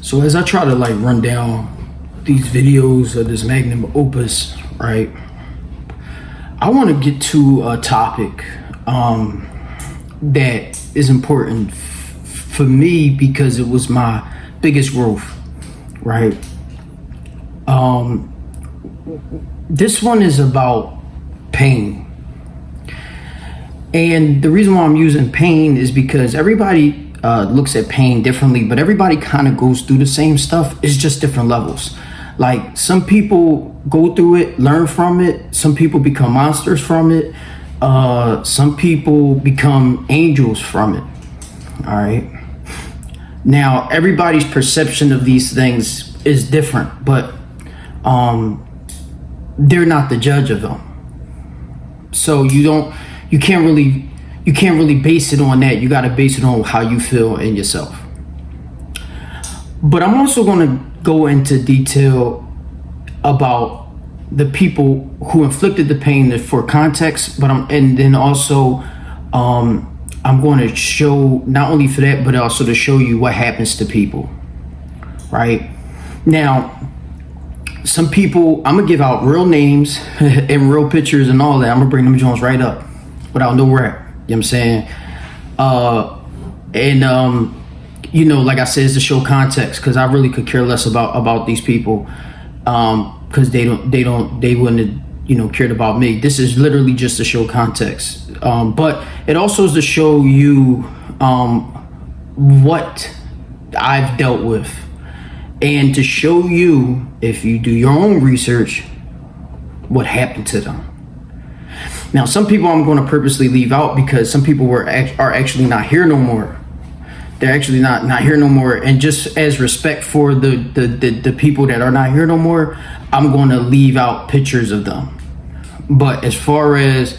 So as I try to like run down these videos of this magnum opus, right, I want to get to a topic that is important for me because it was my biggest growth, right? This one is about pain. And the reason why I'm using pain is because everybody looks at pain differently, but everybody kind of goes through the same stuff. It's just different levels. Like some people go through it, learn from it. Some people become monsters from it. Some people become angels from it. All right. Now, everybody's perception of these things is different, but they're not the judge of them. So you can't really base it on that. You got to base it on how you feel in yourself. But I'm also going to go into detail about the people who inflicted the pain for context, but I'm going to show not only for that, but also to show you what happens to people, right? Now, some people, I'm gonna give out real names and real pictures and all that. I'm gonna bring them Jones right up without no rap. You know what I'm saying? Like I said, it's to show context because I really could care less about these people because they wouldn't have, cared about me. This is literally just to show context. But it also is to show you what I've dealt with and to show you, if you do your own research, what happened to them. Now, some people I'm going to purposely leave out because some people are actually not here no more. They're actually not here no more. And just as respect for the people that are not here no more, I'm going to leave out pictures of them. But as far as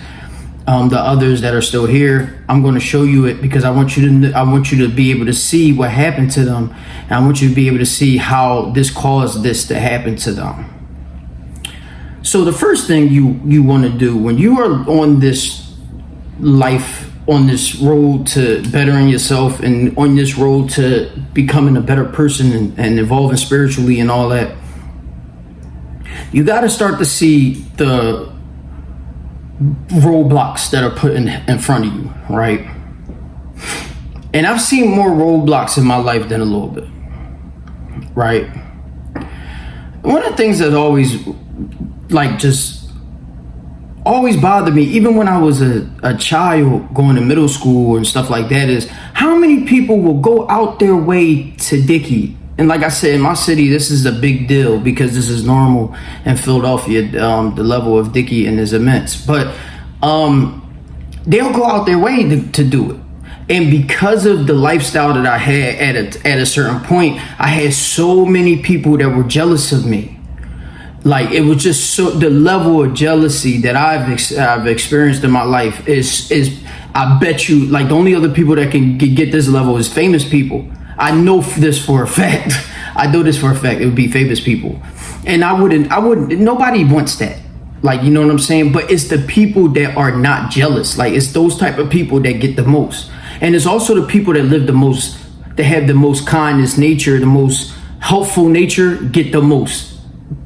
the others that are still here, I'm going to show you it because I want you to be able to see what happened to them, and I want you to be able to see how this caused this to happen to them. So the first thing you want to do when you are on this road to bettering yourself and on this road to becoming a better person and evolving spiritually and all that, you got to start to see the roadblocks that are put in front of you, right? And I've seen more roadblocks in my life than a little bit, right? One of the things that always bothered me, even when I was a child going to middle school and stuff like that, is how many people will go out their way to Dickie. And like I said, in my city, this is a big deal because this is normal. In Philadelphia, the level of Dickie is immense. But they'll go out their way to do it. And because of the lifestyle that I had at a certain point, I had so many people that were jealous of me. Like, it was just so, the level of jealousy that I've experienced in my life is I bet you, like, the only other people that can get this level is famous people. I know this for a fact. It would be famous people. And I wouldn't, nobody wants that. Like, you know what I'm saying? But it's the people that are not jealous. Like, it's those type of people that get the most. And it's also the people that live the most, that have the most kindness nature, the most helpful nature, get the most.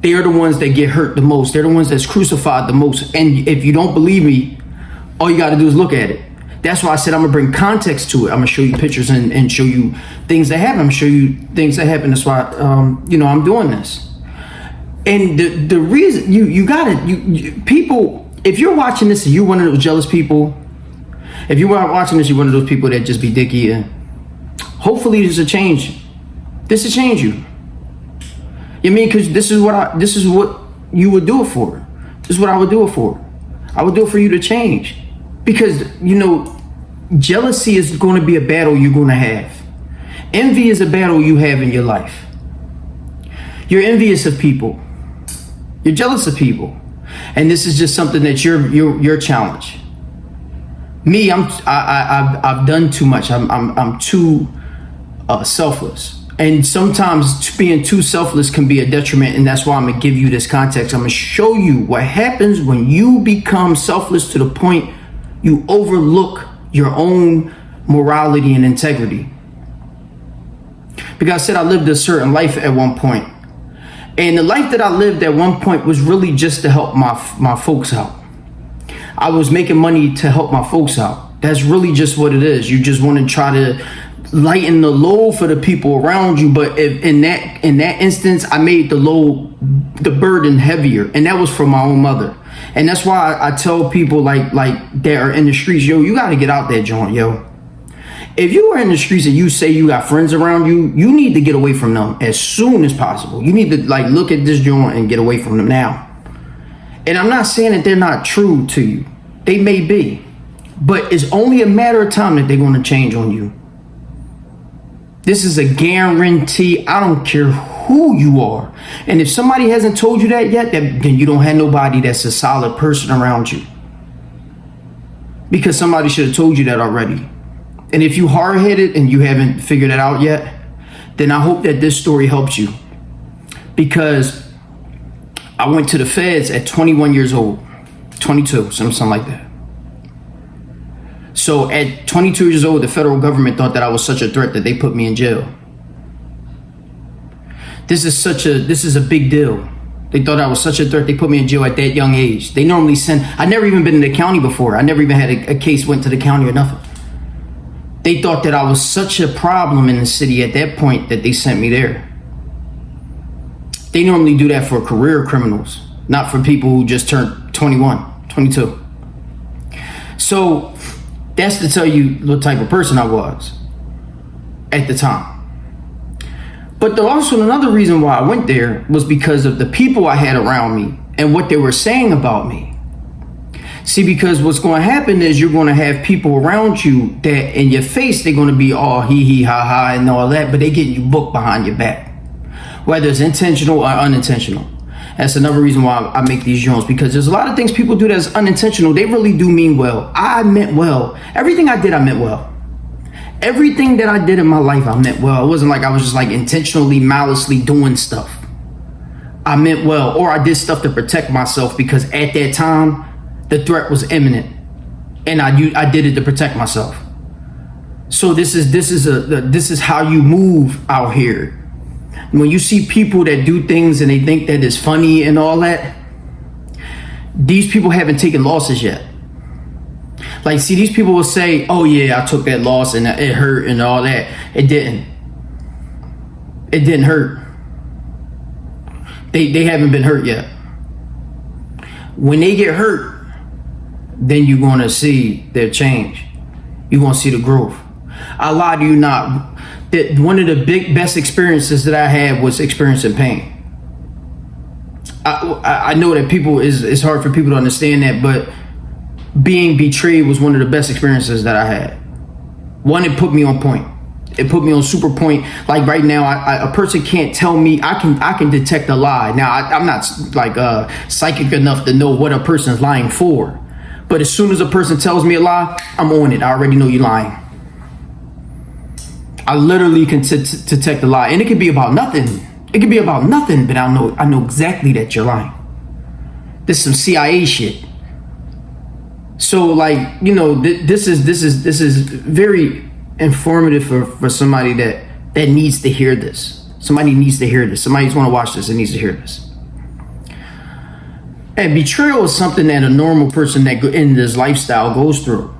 They're the ones that get hurt the most. They're the ones that's crucified the most. And if you don't believe me, all you got to do is look at it. That's why I said I'm going to bring context to it. I'm going to show you pictures and show you things that happen. I'm going to show you things that happen. That's why, I'm doing this. And the reason you got it, people, if you're watching this and you're one of those jealous people, if you are watching this, you're one of those people that just be Dickie, and hopefully this will change. This will change you. You mean, because this is what you would do it for. This is what I would do it for. I would do it for you to change. Because, jealousy is going to be a battle you're going to have. Envy is a battle you have in your life. You're envious of people. You're jealous of people. And this is just something that your challenge. Me, I've done too much. I'm too selfless. And sometimes being too selfless can be a detriment, and that's why I'm going to give you this context. I'm going to show you what happens when you become selfless to the point you overlook your own morality and integrity. because I said I lived a certain life at one point. And the life that I lived at one point was really just to help my folks out. I was making money to help my folks out. That's really just what it is. You just want to try to lighten the load for the people around you. But if in that instance, I made the burden heavier. And that was for my own mother. And that's why I tell people like that are in the streets, yo, you got to get out that joint, yo. If you are in the streets and you say you got friends around you, you need to get away from them as soon as possible. You need to like look at this joint and get away from them now. And I'm not saying that they're not true to you. They may be. But it's only a matter of time that they're going to change on you. This is a guarantee. I don't care who you are. And if somebody hasn't told you that yet, then you don't have nobody that's a solid person around you. Because somebody should have told you that already. And if you hard-headed and you haven't figured it out yet, then I hope that this story helps you. Because I went to the feds at 21 years old, 22, something like that. So at 22 years old, the federal government thought that I was such a threat that they put me in jail. This is a big deal. They thought I was such a threat, they put me in jail at that young age. They normally I'd never even been in the county before. I never even had a case went to the county or nothing. They thought that I was such a problem in the city at that point that they sent me there. They normally do that for career criminals, not for people who just turned 21, 22. So that's to tell you what type of person I was at the time. But also another reason why I went there was because of the people I had around me and what they were saying about me. See, because what's going to happen is you're going to have people around you that in your face, they're going to be all hee ha ha and all that, but they getting you booked behind your back, whether it's intentional or unintentional. That's another reason why I make these joints, because there's a lot of things people do that's unintentional. They really do mean well. I meant well. Everything I did, I meant well. Everything that I did in my life, I meant well. It wasn't like I was just like intentionally, maliciously doing stuff. I meant well, or I did stuff to protect myself because at that time, the threat was imminent, and I did it to protect myself. So this is how you move out here. When you see people that do things and they think that it's funny and all that, these people haven't taken losses yet. Like, see, these people will say, "Oh yeah, I took that loss and it hurt and all that." It didn't. It didn't hurt. They haven't been hurt yet. When they get hurt, then you're going to see their change. You're going to see the growth. I lie to you not. That one of the best experiences that I had was experiencing pain. I know that it's hard for people to understand that, but being betrayed was one of the best experiences that I had. One, it put me on point. It put me on super point. Like right now, a person can't tell me. I can detect a lie. Now, I'm not like psychic enough to know what a person's lying for. But as soon as a person tells me a lie, I'm on it. I already know you're lying. I literally can detect a lie. And it could be about nothing. It could be about nothing, but I know exactly that you're lying. This is some CIA shit. So like, you know, this is very informative for somebody that needs to hear this. Somebody needs to hear this. Somebody's want to watch this and needs to hear this. And betrayal is something that a normal person that in this lifestyle goes through.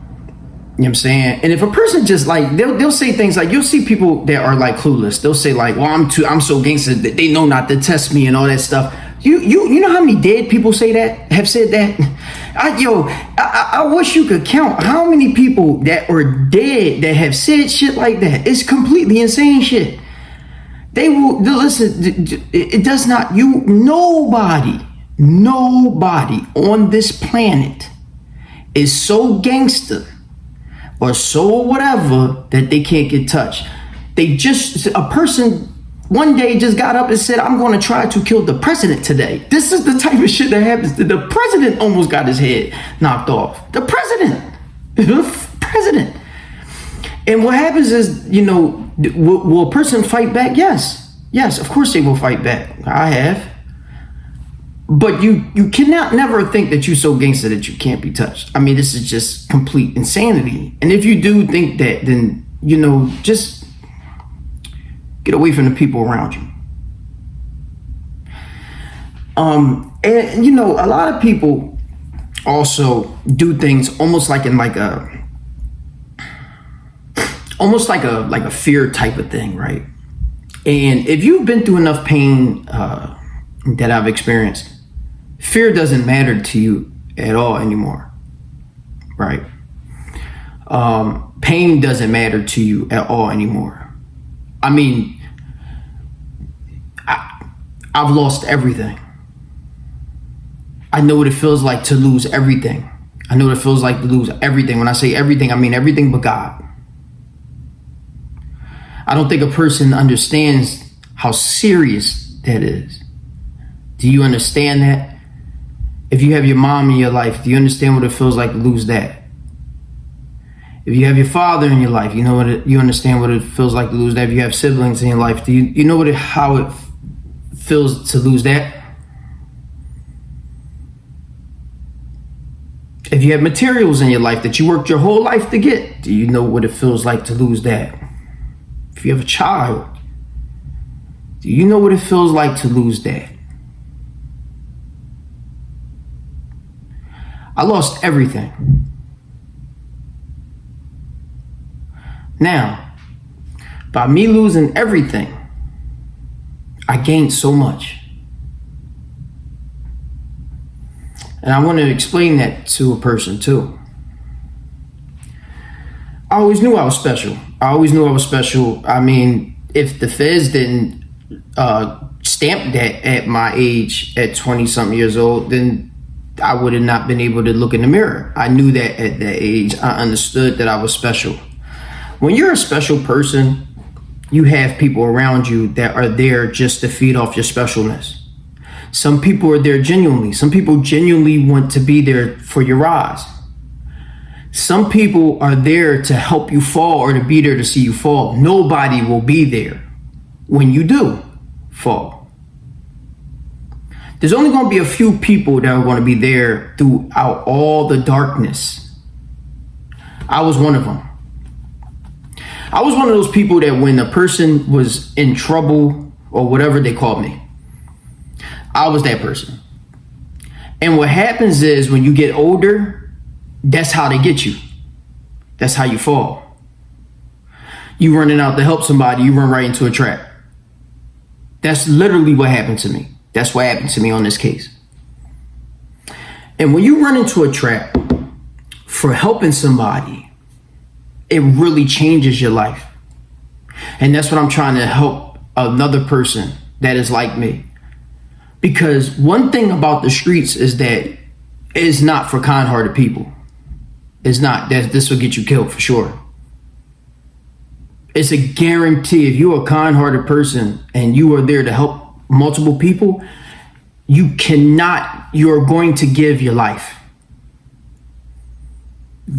You know what I'm saying? And if a person just like, they'll say things like, you'll see people that are like clueless. They'll say like, well, I'm so gangster that they know not to test me and all that stuff. You know how many dead people have said that? I wish you could count how many people that are dead that have said shit like that. It's completely insane shit. They will listen. It does not. Nobody on this planet is so gangster or so whatever that they can't get touched. A person one day just got up and said, I'm going to try to kill the president today. This is the type of shit that happens. The president almost got his head knocked off. The president. The president. And what happens is, you know, will a person fight back? Yes. Yes, of course they will fight back. I have. But you cannot never think that you're so gangster that you can't be touched. I mean, this is just complete insanity. And if you do think that, then, you know, just Get away from the people around you. And you know, a lot of people also do things almost like in like a fear type of thing, right? And if you've been through enough pain that I've experienced, fear doesn't matter to you at all anymore, right? Pain doesn't matter to you at all anymore. I mean, I've lost everything. I know what it feels like to lose everything. I know what it feels like to lose everything. When I say everything, I mean everything but God. I don't think a person understands how serious that is. Do you understand that? If you have your mom in your life, do you understand what it feels like to lose that? If you have your father in your life, you understand what it feels like to lose that. If you have siblings in your life, do you know how it feels to lose that? If you have materials in your life that you worked your whole life to get, do you know what it feels like to lose that? If you have a child, do you know what it feels like to lose that? I lost everything. Now, by me losing everything, I gained so much. And I want to explain that to a person too. I always knew I was special. I mean, if the feds didn't stamp that at my age, at 20-something years old, then I would have not been able to look in the mirror. I knew that at that age. I understood that I was special. When you're a special person, you have people around you that are there just to feed off your specialness. Some people are there genuinely. Some people genuinely want to be there for your rise. Some people are there to help you fall or to be there to see you fall. Nobody will be there when you do fall. There's only going to be a few people that are going to be there throughout all the darkness. I was one of them. I was one of those people that when a person was in trouble or whatever they called me, I was that person. And what happens is when you get older, that's how they get you. That's how you fall. You running out to help somebody, you run right into a trap. That's literally what happened to me. That's what happened to me on this case. And when you run into a trap for helping somebody, it really changes your life. And that's what I'm trying to help another person that is like me. Because one thing about the streets is that it's not for kind-hearted people. It's not. This will get you killed for sure. It's a guarantee. If you're a kind-hearted person and you are there to help multiple people, you're going to give your life.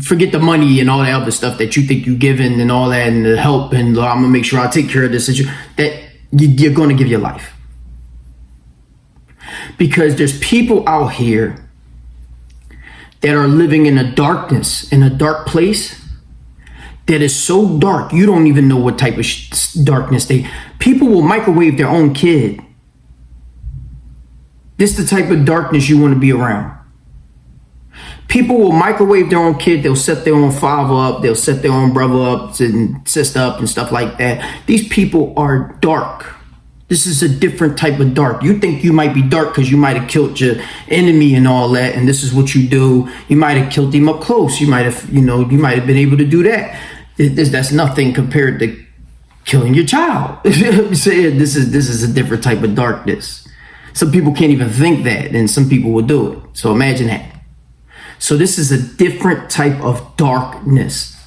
Forget the money and all that other stuff that you think you're giving and all that and the help and I'm going to make sure I take care of this. That you're going to give your life. Because there's people out here that are living in a darkness, in a dark place that is so dark, you don't even know what type of darkness people will microwave their own kid. This is the type of darkness you want to be around. People will microwave their own kid. They'll set their own father up. They'll set their own brother up and sister up and stuff like that. These people are dark. This is a different type of dark. You think you might be dark because you might have killed your enemy and all that, and this is what you do. You might have killed him up close. You might have, you might have been able to do that. That's nothing compared to killing your child. I'm saying this is a different type of darkness. Some people can't even think that, and some people will do it. So imagine that. So this is a different type of darkness.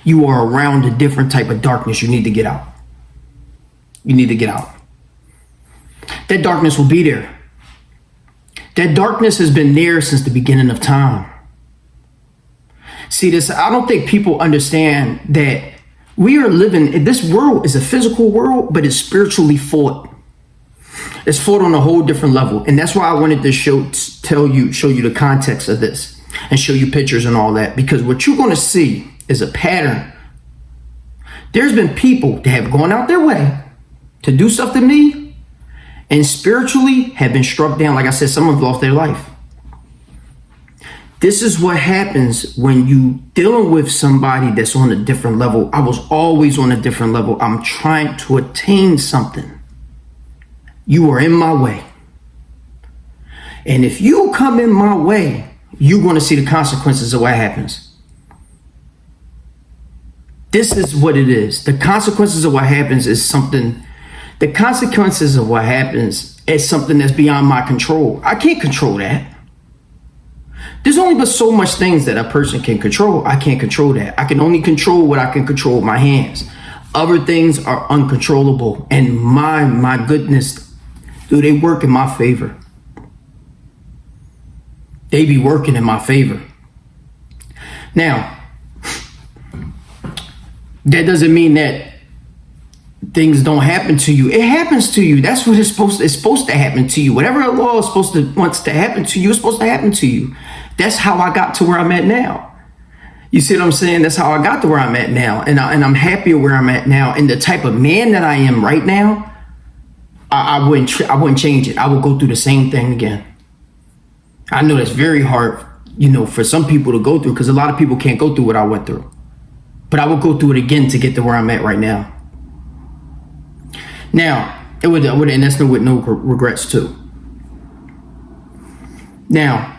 You are around a different type of darkness. You need to get out. You need to get out. That darkness will be there. That darkness has been there since the beginning of time. See this, I don't think people understand that we are living, this world is a physical world, but it's spiritually fought. It's fought on a whole different level. And that's why I wanted to show you the context of this and show you pictures and all that. Because what you're going to see is a pattern There's been people that have gone out their way to do stuff to me and spiritually have been struck down. Like I said, some have lost their life. This is what happens when you dealing with somebody that's on a different level. I was always on a different level. I'm trying to attain something. You are in my way. And if you come in my way, you're going to see the consequences of what happens. This is what it is. The consequences of what happens is something. The consequences of what happens is something that's beyond my control. I can't control that. There's only but so much things that a person can control. I can't control that. I can only control what I can control with my hands. Other things are uncontrollable. And my goodness, do they work in my favor? They be working in my favor. Now, that doesn't mean that things don't happen to you. It happens to you. That's what it's supposed to happen to you. Whatever Allah is wants to happen to you, it's supposed to happen to you. That's how I got to where I'm at now. You see what I'm saying? That's how I got to where I'm at now. And I'm happier where I'm at now. And the type of man that I am right now, I wouldn't change it. I would go through the same thing again. I know that's very hard, for some people to go through, because a lot of people can't go through what I went through. But I would go through it again to get to where I'm at right now. Now, and that's with no regrets too. Now,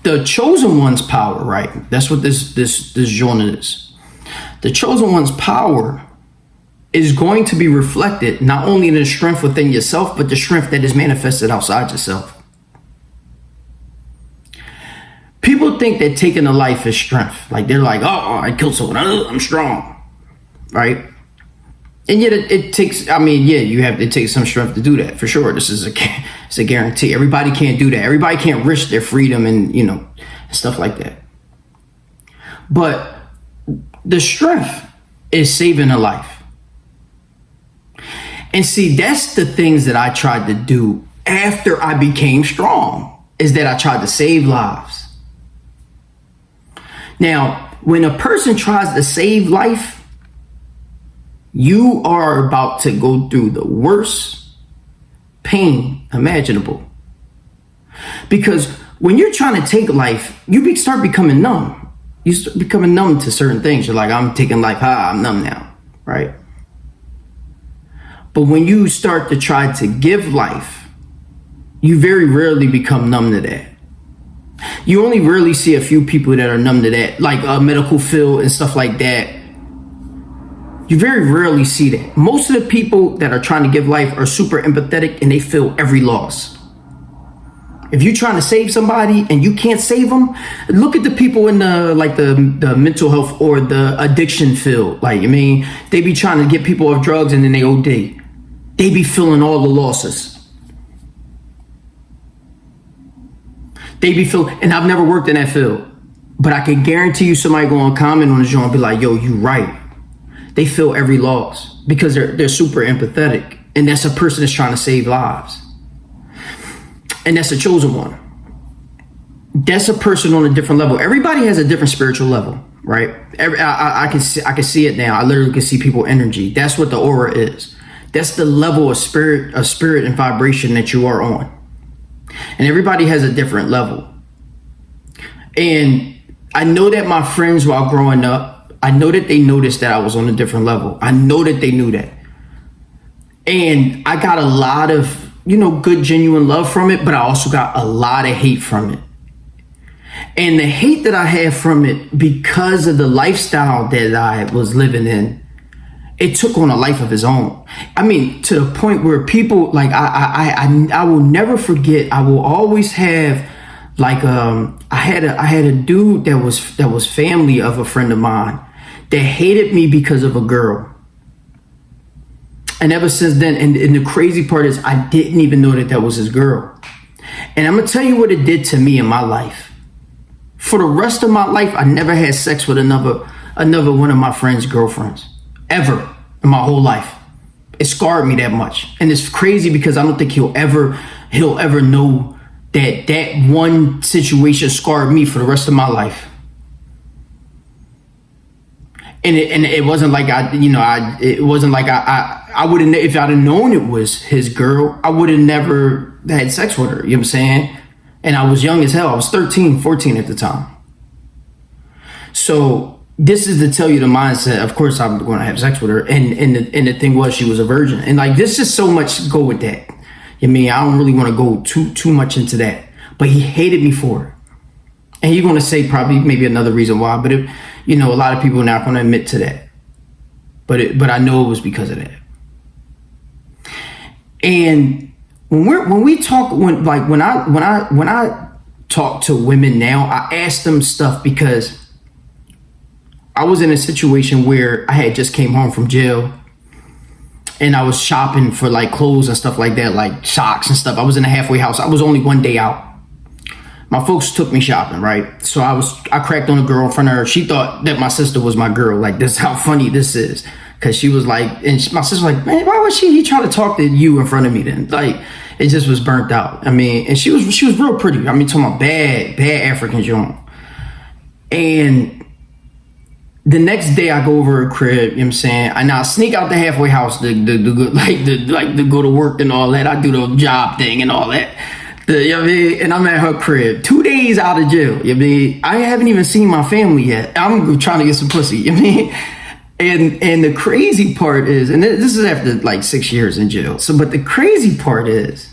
the chosen one's power, right? That's what this journal is. The chosen one's power is going to be reflected not only in the strength within yourself, but the strength that is manifested outside yourself. People think that taking a life is strength. Like they're like, oh, I killed someone, I'm strong, right? And yet it takes, it takes some strength to do that, for sure. It's a guarantee. Everybody can't do that. Everybody can't risk their freedom and, stuff like that. But the strength is saving a life. And see, that's the things that I tried to do after I became strong, is that I tried to save lives. Now, when a person tries to save life, you are about to go through the worst pain imaginable. Because when you're trying to take life, you start becoming numb. You start becoming numb to certain things. You're like, I'm taking life, I'm numb now, right? But when you start to try to give life, you very rarely become numb to that. You only rarely see a few people that are numb to that, like medical field and stuff like that. You very rarely see that. Most of the people that are trying to give life are super empathetic and they feel every loss. If you're trying to save somebody and you can't save them, look at the people in the mental health or the addiction field. They be trying to get people off drugs and then they OD. They be feeling all the losses. And I've never worked in that field, but I can guarantee you somebody going to comment on the joint and be like, yo, you right. They feel every loss because they're super empathetic. And that's a person that's trying to save lives. And that's a chosen one. That's a person on a different level. Everybody has a different spiritual level, right? I can see it now. I literally can see people's energy. That's what the aura is. That's the level of spirit and vibration that you are on. And everybody has a different level. And I know that my friends, while growing up, I know that they noticed that I was on a different level. I know that they knew that. And I got a lot of, good, genuine love from it, but I also got a lot of hate from it. And the hate that I had from it, because of the lifestyle that I was living in, it took on a life of its own. To the point where people, I will never forget. I will always have, I had a dude that was family of a friend of mine that hated me because of a girl. And ever since then, and the crazy part is, I didn't even know that was his girl. And I'm gonna tell you what it did to me in my life. For the rest of my life, I never had sex with another one of my friend's girlfriends. Ever in my whole life. It scarred me that much. And it's crazy because I don't think he'll ever know that one situation scarred me for the rest of my life. And it wasn't like it wasn't like I would have, if I'd have known it was his girl, I would have never had sex with her. You know what I'm saying? And I was young as hell. I was 13, 14 at the time. So this is to tell you the mindset. Of course, I'm going to have sex with her. And the thing was, she was a virgin. And like, there's just so much go with that. I mean, I don't really want to go too much into that. But he hated me for it. And you're going to say probably maybe another reason why. But a lot of people are not going to admit to that. But I know it was because of that. And when I talk to women now, I ask them stuff because I was in a situation where I had just came home from jail and I was shopping for like clothes and stuff like that, like socks and stuff. I was in a halfway house. I was only one day out. My folks took me shopping, right? So I cracked on a girl in front of her. She thought that my sister was my girl. Like, this is how funny this is. Cause she was like, my sister was like, man, why would he try to talk to you in front of me then? Like, it just was burnt out. I mean, and she was real pretty. I mean, talking about bad African joint. And the next day I go over her crib, you know what I'm saying? And I sneak out the halfway house to go to work and all that. I do the job thing and all that. You know what I mean? And I'm at her crib 2 days out of jail. You know what I mean? I haven't even seen my family yet. I'm trying to get some pussy. You know what I mean? And the crazy part is, and this is after like 6 years in jail. So, but the crazy part is,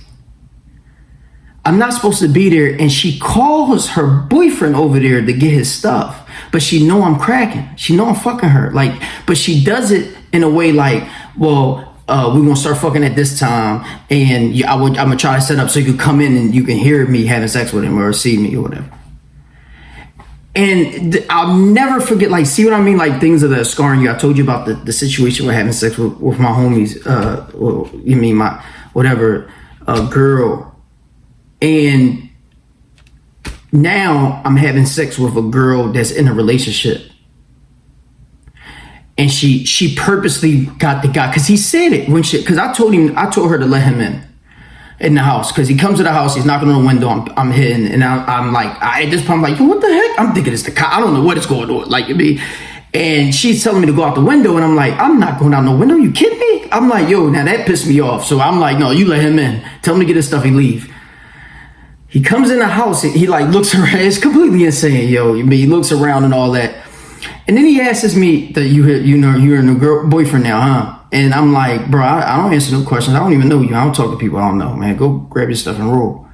I'm not supposed to be there, and she calls her boyfriend over there to get his stuff. But she know I'm cracking. She know I'm fucking her. Like, but she does it in a way like, well, we're gonna start fucking at this time, and I'm gonna try to set up so you can come in and you can hear me having sex with him or see me or whatever. And I'll never forget, like, see what I mean? Like, things that are scarring you. I told you about the situation with having sex with my homies, my whatever girl. And now I'm having sex with a girl that's in a relationship. And she purposely got the guy, because he said it because I told her to let him in the house, because he comes to the house, he's knocking on the window, I'm hitting, and I'm like, at this point I'm like, what the heck? I'm thinking it's the cop. I don't know what is going on. Like, and she's telling me to go out the window, and I'm like, I'm not going out no window. You kidding me? I'm like, yo, now that pissed me off. So I'm like, no, you let him in. Tell him to get his stuff and leave. He comes in the house, and he like looks around. It's completely insane, yo. He looks around and all that. And then he asks me that you're a new boyfriend now, huh? And I'm like, bro, I don't answer no questions. I don't even know you. I don't talk to people I don't know, man. Go grab your stuff and roll.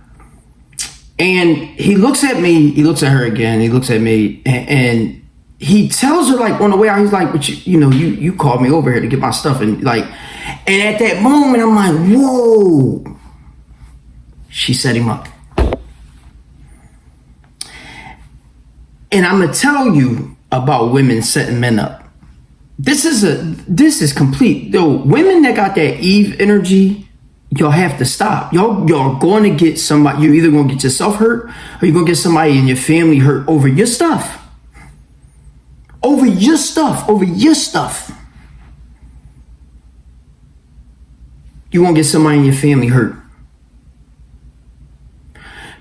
And he looks at me. He looks at her again. He looks at me, and he tells her, like, on the way out, he's like, but you called me over here to get my stuff, and like, and at that moment, I'm like, whoa. She set him up. And I'm gonna tell you about women setting men up. This is complete. Yo, women that got that Eve energy, y'all have to stop. Y'all going to get somebody. You're either going to get yourself hurt, or you're going to get somebody in your family hurt over your stuff. Over your stuff. Over your stuff. You won't get somebody in your family hurt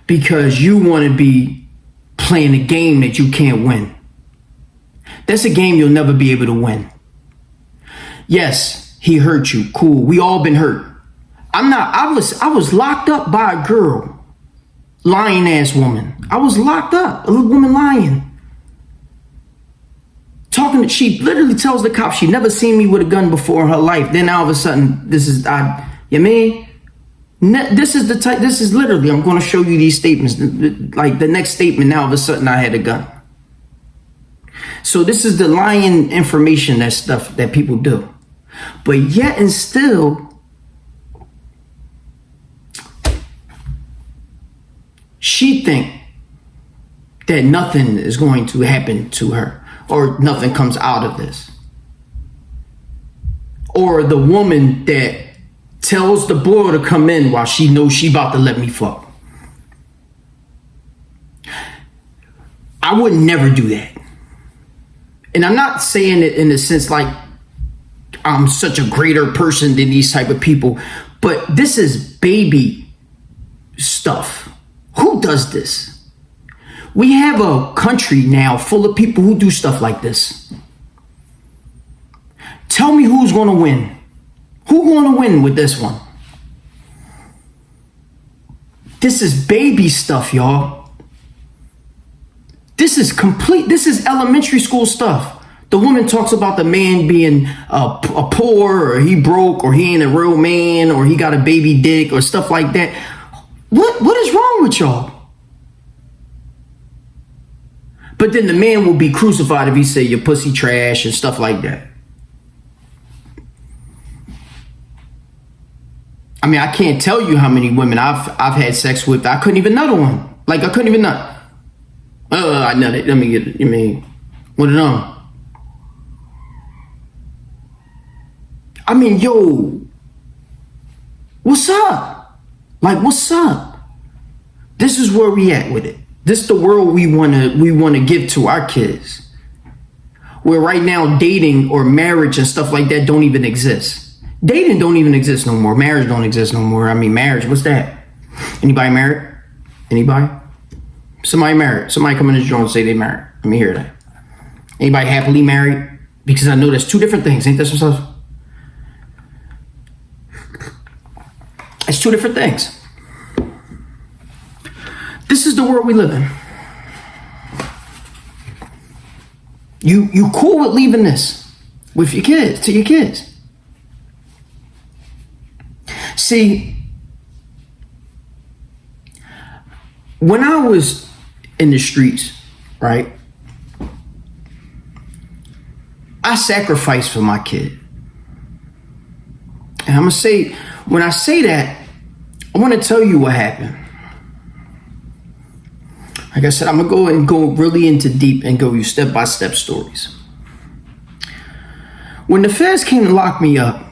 because you want to be playing a game that you can't win. That's a game you'll never be able to win. Yes, he hurt you. Cool. We all been hurt. I was locked up by a girl. Lying ass woman. I was locked up. A little woman lying. She literally tells the cops she never seen me with a gun before in her life. Then all of a sudden, this is literally, I'm going to show you these statements. Like the next statement, now all of a sudden I had a gun. So this is the lying information, that stuff that people do. But yet and still, she think that nothing is going to happen to her, or nothing comes out of this. Or the woman that tells the boy to come in while she knows she about to let me fuck. I would never do that. And I'm not saying it in the sense like I'm such a greater person than these type of people, but this is baby stuff. Who does this? We have a country now full of people who do stuff like this. Tell me who's going to win. Who's going to win with this one? This is baby stuff, y'all. This is elementary school stuff. The woman talks about the man being a poor, or he broke, or he ain't a real man, or he got a baby dick, or stuff like that. What is wrong with y'all? But then the man will be crucified if he say your pussy trash and stuff like that. I mean, I can't tell you how many women I've had sex with. I couldn't even nut one. Like, I couldn't even nut. I nutted. Let me get it. You mean, what it on? I mean, yo, what's up? Like, what's up? This is where we at with it. This is the world we wanna give to our kids. Where right now dating or marriage and stuff like that don't even exist. Dating don't even exist no more. Marriage don't exist no more. I mean, marriage, what's that? Anybody married? Anybody? Somebody married. Somebody come in this joint and say they married. Let me hear that. Anybody happily married? Because I know there's two different things. Ain't that some stuff? It's two different things. This is the world we live in. You cool with leaving this with your kids, to your kids. See, when I was in the streets, right, I sacrificed for my kid. And I'm gonna say, when I say that, I want to tell you what happened. Like I said, I'm gonna go really into deep and go you step-by-step stories. When the feds came to lock me up,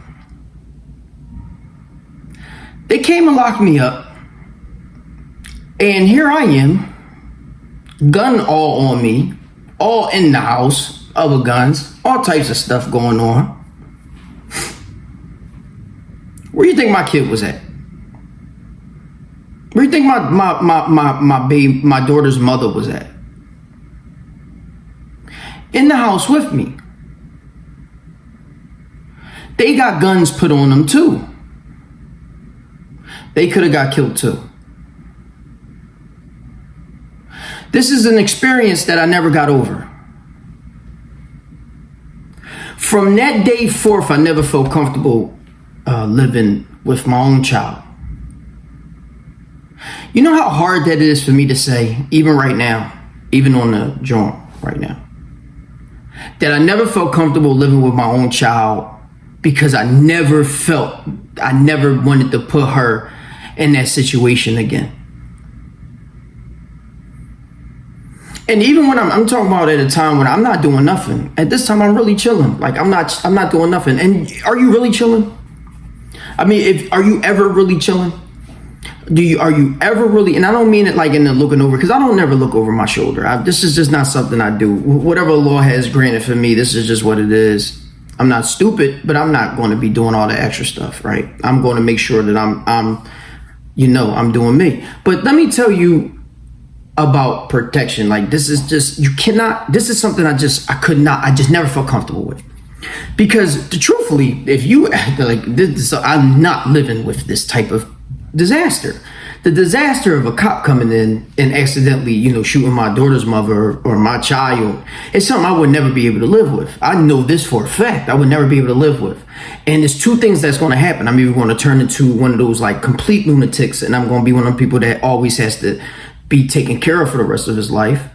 they came and locked me up, and here I am, gun all on me, all in the house, other guns, all types of stuff going on. Where do you think my kid was at? Where do you think my daughter's mother was at? In the house with me. They got guns put on them too. They could have got killed too. This is an experience that I never got over. From that day forth, I never felt comfortable living with my own child. You know how hard that is for me to say, even right now, even on the joint right now, that I never felt comfortable living with my own child because I never wanted to put her in that situation again. And even when I'm talking about at a time when I'm not doing nothing, at this time I'm really chilling. Like I'm not doing nothing. And are you really chilling? I mean, are you ever really chilling? Are you ever really, and I don't mean it like in the looking over, because I don't never look over my shoulder. This is just not something I do. Whatever the law has granted for me, this is just what it is. I'm not stupid, but I'm not going to be doing all the extra stuff, right? I'm going to make sure that I'm doing me. But let me tell you about protection. Like this is something I just never felt comfortable with. Because truthfully, if you act like this, I'm not living with this type of disaster. The disaster of a cop coming in and accidentally, shooting my daughter's mother or my child is something I would never be able to live with. I know this for a fact. I would never be able to live with. And there's two things that's going to happen. I'm either going to turn into one of those like complete lunatics, and I'm going to be one of the people that always has to be taken care of for the rest of his life,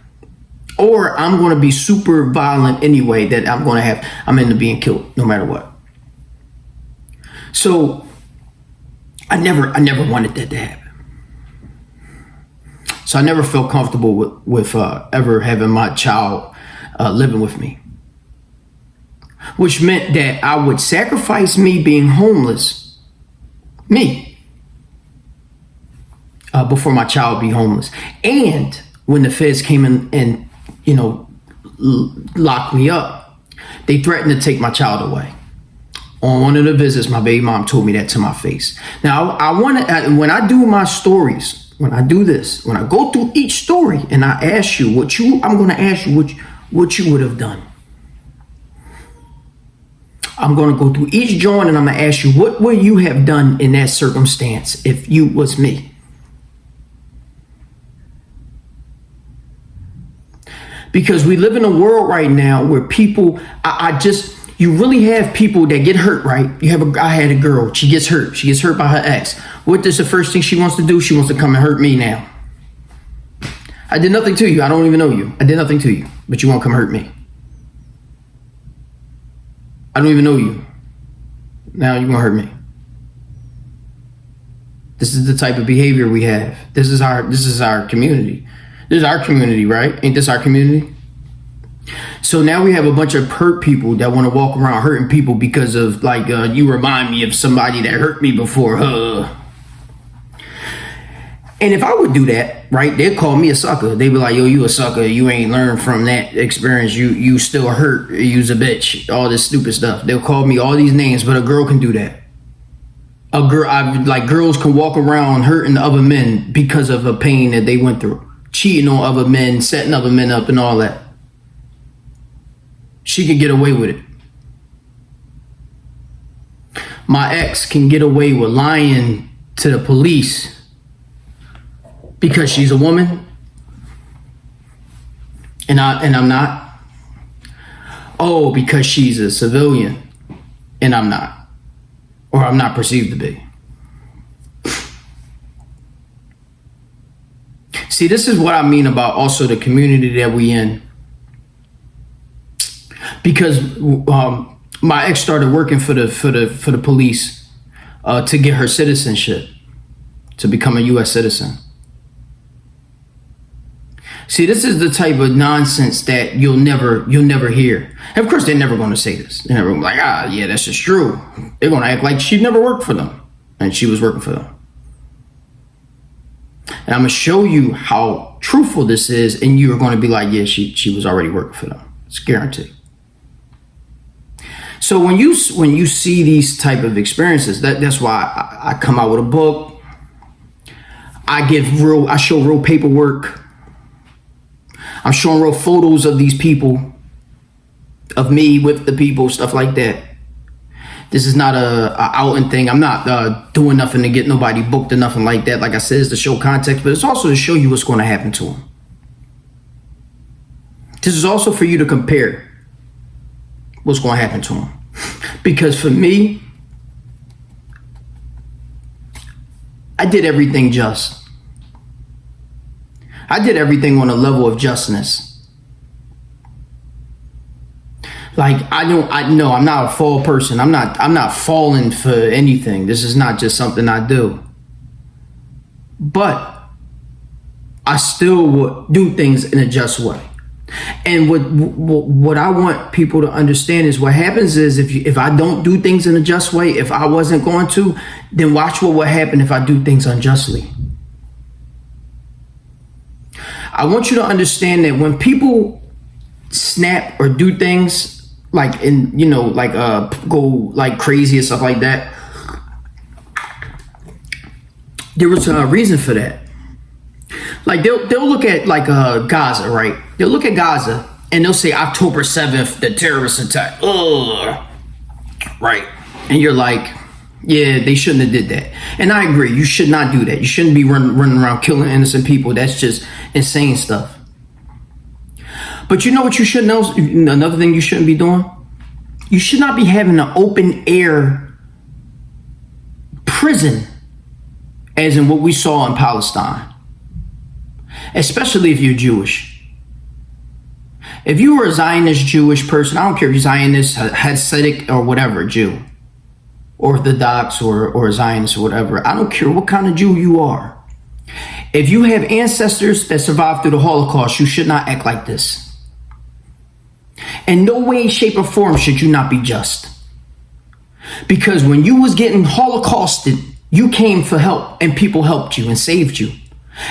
or I'm going to be super violent anyway, that I'm into being killed no matter what. So I never wanted that to happen. So I never felt comfortable with ever having my child living with me, which meant that I would sacrifice me being homeless, before my child be homeless. And when the feds came in and locked me up, they threatened to take my child away. On one of the visits, my baby mom told me that to my face. Now, when I do my stories, when I do this, when I go through each story and I ask you I'm going to ask you what you would have done. I'm going to go through each joint and I'm going to ask you, what would you have done in that circumstance if you was me? Because we live in a world right now where people, you really have people that get hurt, right? I had a girl, she gets hurt. She gets hurt by her ex. What is the first thing she wants to do? She wants to come and hurt me now. I did nothing to you. I don't even know you. I did nothing to you, but you want to come hurt me. I don't even know you. Now you're going to hurt me. This is the type of behavior we have. This is our community. This is our community, right? Ain't this our community? So now we have a bunch of hurt people that want to walk around hurting people because of like, you remind me of somebody that hurt me before. And if I would do that, right, they'd call me a sucker. They'd be like, yo, you a sucker. You ain't learned from that experience. You still hurt. You's a bitch. All this stupid stuff. They'll call me all these names, but a girl can do that. Girls can walk around hurting other men because of a pain that they went through. Cheating on other men, setting other men up and all that. She can get away with it. My ex can get away with lying to the police because she's a woman and I'm not. Oh, because she's a civilian and I'm not. Or I'm not perceived to be. See, this is what I mean about also the community that we in. Because my ex started working for the police to get her citizenship, to become a U.S. citizen. See, this is the type of nonsense that you'll never hear. And of course, they're never going to say this. They're never going to be like, yeah, that's just true. They're going to act like she never worked for them, and she was working for them. And I'm going to show you how truthful this is, and you're going to be like, yeah, she was already working for them. It's guaranteed. So when you see these type of experiences, that's why I come out with a book. I show real paperwork. I'm showing real photos of these people, of me with the people, stuff like that. This is not a outing thing. I'm not doing nothing to get nobody booked or nothing like that. Like I said, it's to show context, but it's also to show you what's going to happen to them. This is also for you to compare what's going to happen to them. Because for me, I did everything just. I did everything on a level of justness. Like, I'm not a fall person. I'm not falling for anything. This is not just something I do. But I still would do things in a just way. And what I want people to understand is what happens is if I don't do things in a just way, if I wasn't going to, then watch what would happen if I do things unjustly. I want you to understand that when people snap or do things like go like crazy and stuff like that, there was a reason for that. Like they'll look at like Gaza, right? They'll look at Gaza and they'll say October 7th, the terrorist attack. Ugh. Right. And you're like, yeah, they shouldn't have did that. And I agree, you should not do that. You shouldn't be running around killing innocent people. That's just insane stuff. But you know what you should know? Another thing you shouldn't be doing? You should not be having an open air prison, as in what we saw in Palestine. Especially if you're Jewish. If you were a Zionist Jewish person, I don't care if you're Zionist, Hasidic, or whatever Jew, Orthodox or Zionist or whatever, I don't care what kind of Jew you are. If you have ancestors that survived through the Holocaust, you should not act like this. In no way, shape, or form should you not be just. Because when you was getting holocausted, you came for help and people helped you and saved you.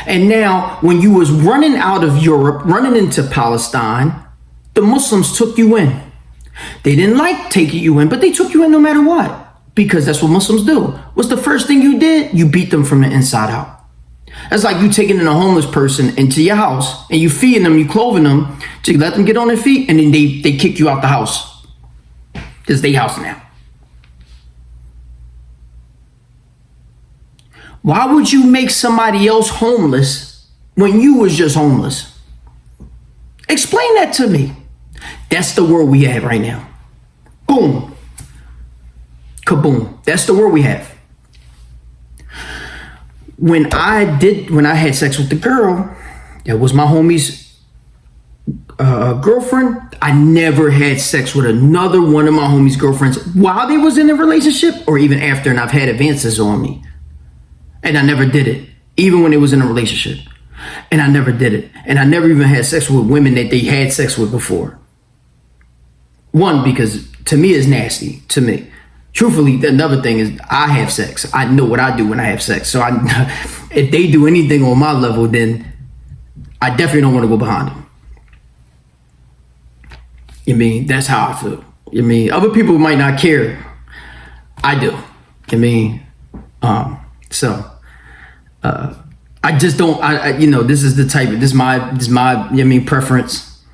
And now when you was running out of Europe, running into Palestine, the Muslims took you in. They didn't like taking you in, but they took you in no matter what. Because that's what Muslims do. What's the first thing you did? You beat them from the inside out. That's like you taking in a homeless person into your house and you feeding them, you clothing them, to let them get on their feet, and then they kick you out the house. It's their house now. Why would you make somebody else homeless when you was just homeless? Explain that to me. That's the world we have right now. Boom. Kaboom. That's the world we have. When I had sex with the girl, that was my homie's girlfriend, I never had sex with another one of my homie's girlfriends while they was in a relationship or even after, and I've had advances on me. And I never did it, even when it was in a relationship. And I never did it. And I never even had sex with women that they had sex with before. One, because to me it's nasty, to me. Truthfully, another thing is I have sex. I know what I do when I have sex. So if they do anything on my level, then I definitely don't want to go behind them. You mean, that's how I feel. You mean, other people might not care. I do. You mean, I just don't, this is the type of, this is my preference.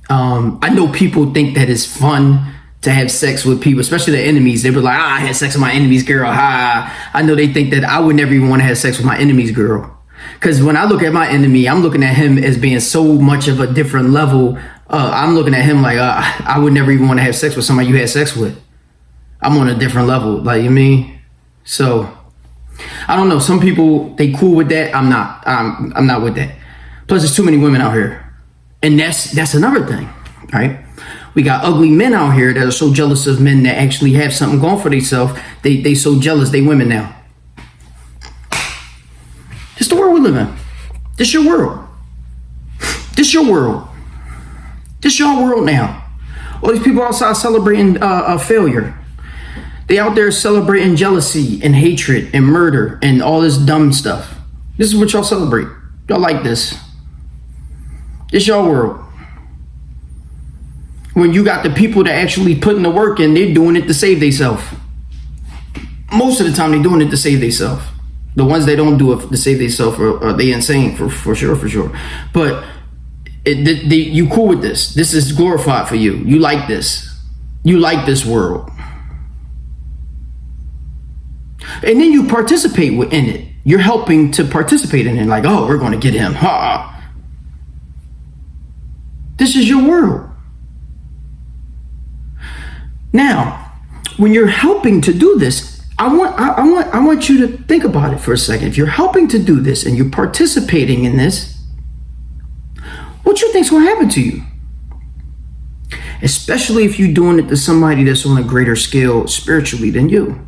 I know people think that it's fun to have sex with people, especially their enemies. They were like, I had sex with my enemy's girl. I know they think that I would never even want to have sex with my enemy's girl. Because when I look at my enemy, I'm looking at him as being so much of a different level. I'm looking at him like, I would never even want to have sex with somebody you had sex with. I'm on a different level, like, you mean? So, I don't know. Some people, they cool with that. I'm not. I'm not with that. Plus, there's too many women out here. And that's another thing, right? We got ugly men out here that are so jealous of men that actually have something going for themselves. They so jealous, they women now. This the world we live in. This your world. This your world. This your world now. All these people outside celebrating failure. They out there celebrating jealousy and hatred and murder and all this dumb stuff. This is what y'all celebrate. Y'all like this. This your world. When you got the people that actually putting the work in, they're doing it to save themselves. Most of the time, they're doing it to save themselves. The ones that don't do it to save themselves are they insane for sure. But you cool with this. This is glorified for you. You like this. You like this world. And then you participate in it. You're helping to participate in it. Like, oh, we're going to get him. Ha. This is your world. Now, when you're helping to do this, I want you to think about it for a second. If you're helping to do this and you're participating in this, what you think's going to happen to you? Especially if you're doing it to somebody that's on a greater scale spiritually than you.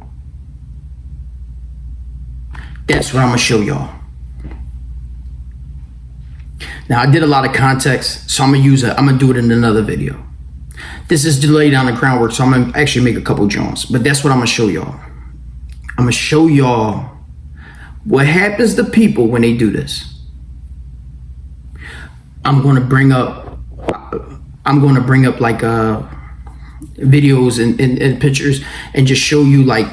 That's what I'm going to show y'all. Now, I did a lot of context, so I'm going to do it in another video. This is to lay down the groundwork, so I'm going to actually make a couple joints. But that's what I'm going to show y'all. I'm going to show y'all what happens to people when they do this. I'm going to bring up like videos and pictures and just show you like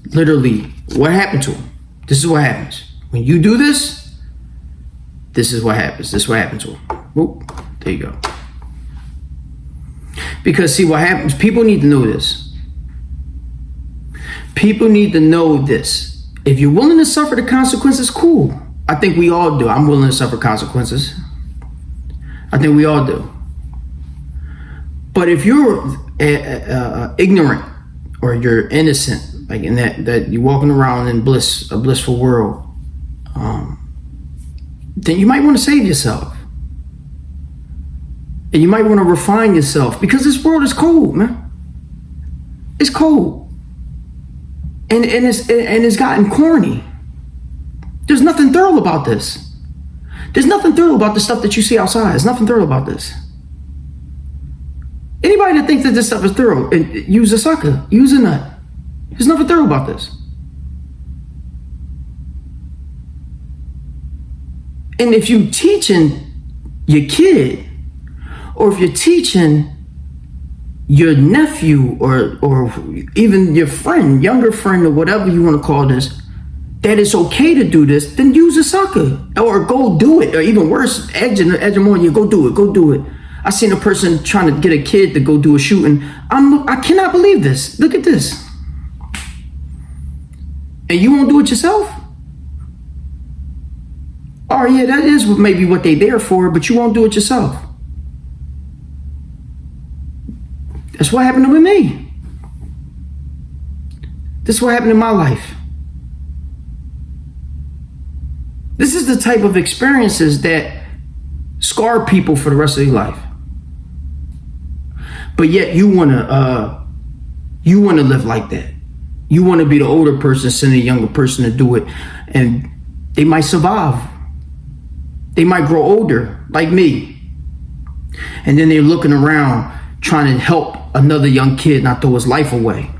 literally what happened to them. This is what happens. When you do this, this is what happens. This is what happens to them. Whoop, there you go. Because see what happens, people need to know this. People need to know this. If you're willing to suffer the consequences, cool. I think we all do. I'm willing to suffer consequences. I think we all do. But if you're ignorant or you're innocent, like in that you're walking around in a blissful world, then you might want to save yourself. And you might want to refine yourself because this world is cold, man. It's cold. And it's gotten corny. There's nothing thorough about this. There's nothing thorough about the stuff that you see outside. There's nothing thorough about this. Anybody that thinks that this stuff is thorough, use a sucker, use a nut. There's nothing thorough about this. And if you're teaching your kid, or if you're teaching your nephew or even your friend, younger friend, or whatever you want to call this, that it's okay to do this, then use a sucker or go do it. Or even worse, edge them on you, go do it. I seen a person trying to get a kid to go do a shooting. I cannot believe this. Look at this. And you won't do it yourself? Oh yeah, that is maybe what they there for, but you won't do it yourself. That's what happened with me. This is what happened in my life. This is the type of experiences that scar people for the rest of their life. But yet you wanna live like that. You wanna be the older person sending a younger person to do it, and they might survive. They might grow older like me. And then they're looking around trying to help another young kid not throw his life away.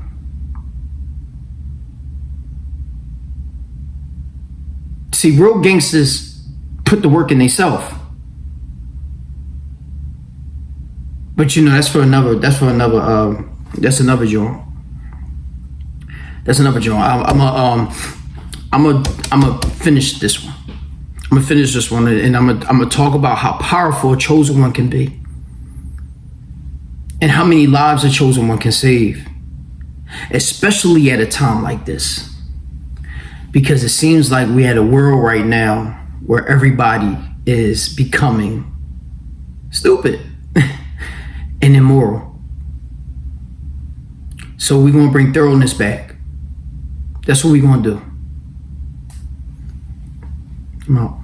See, real gangsters put the work in themselves. But you know, that's another joint. That's another joint. I'm gonna finish this one. I'm gonna finish this one, and I'm gonna talk about how powerful a chosen one can be, and how many lives a chosen one can save, especially at a time like this. Because it seems like we're at a world right now where everybody is becoming stupid and immoral. So we're gonna bring thoroughness back. That's what we're gonna do. I'm out.